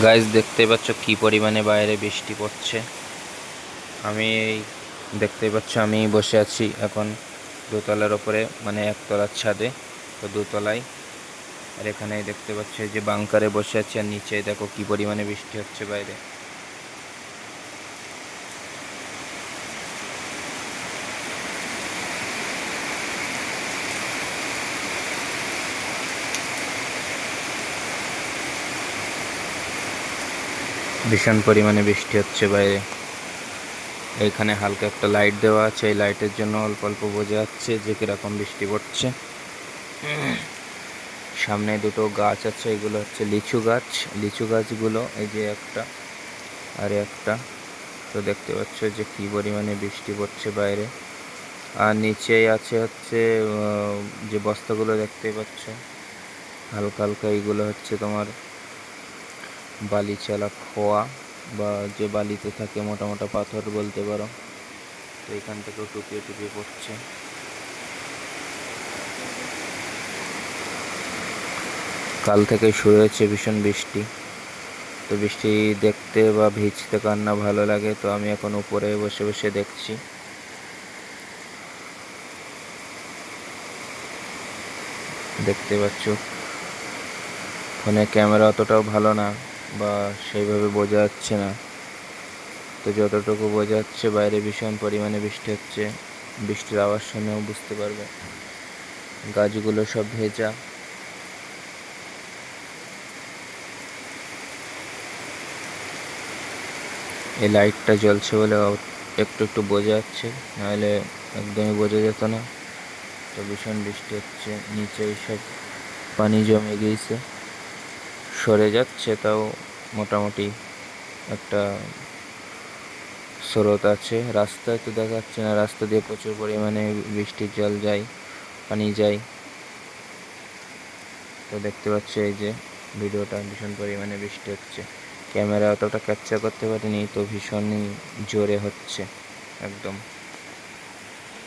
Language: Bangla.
গাইস দেখতে পাচ্ছ কি পরিমাণে বাইরে বৃষ্টি পড়ছে। আমি দেখতে পাচ্ছ আমি বসে আছি এখন দোতলার ওপরে, মানে একতলার ছাদে। তো দোতলায়, আর এখানে দেখতে পাচ্ছ যে বাংকারে বসে আছি, আর নিচে দেখো কি পরিমাণে বৃষ্টি হচ্ছে বাইরে। ভীষণ পরিমাণে বৃষ্টি হচ্ছে বাইরে। এখানে হালকা একটা লাইট দেওয়া আছে, এই লাইটের জন্য অল্প অল্প বোঝা যাচ্ছে যে কিরকম বৃষ্টি পড়ছে। সামনে দুটো গাছ আছে, এগুলো হচ্ছে লিচু গাছ। লিচু গাছগুলো এই যে একটা আর একটা। তো দেখতে পাচ্ছ যে কি পরিমাণে বৃষ্টি পড়ছে বাইরে। আর নিচেই আছে হচ্ছে যে বস্তাগুলো দেখতে পাচ্ছ হালকা হালকা, এইগুলো হচ্ছে তোমার বালি চালা খোয়া, বা যে বালিতে থাকে মোটা মোটা পাথর বলতে পারো। তো এখান থেকেও টুপিয়ে টুপিয়ে পড়ছে। কাল থেকে শুরু হয়েছে ভীষণ বৃষ্টি। তো বৃষ্টি দেখতে বা ভিজতে কার না ভালো লাগে। তো আমি এখন উপরে বসে বসে দেখছি। দেখতে পাচ্ছ ফোনে ক্যামেরা অতটাও ভালো না, বা সেইভাবে বোঝা যাচ্ছে না। তো যতটুকু বোঝা যাচ্ছে বাইরে ভীষণ পরিমাণে বৃষ্টি হচ্ছে। বৃষ্টির আওয়াজ শুনেও বুঝতে পারবে। গাছগুলো সব ভেজা। এই লাইটটা জ্বলছে বলে একটু একটু বোঝা যাচ্ছে, নাহলে একদমই বোঝা যেত না। তো ভীষণ বৃষ্টি হচ্ছে, নিচে সব পানি জমে গিয়েছে, সরে যাচ্ছে, তাও মোটামুটি একটা স্রোত আছে। রাস্তায় তো দেখা যাচ্ছে না, রাস্তা দিয়ে প্রচুর পরিমাণে বৃষ্টির জল যায়, পানি যায়। তো দেখতে পাচ্ছ এই যে ভিডিওটা, ভীষণ পরিমাণে বৃষ্টি হচ্ছে। ক্যামেরা অতটা ক্যাপচার করতে পারিনি, তো ভীষণই জোরে হচ্ছে একদম।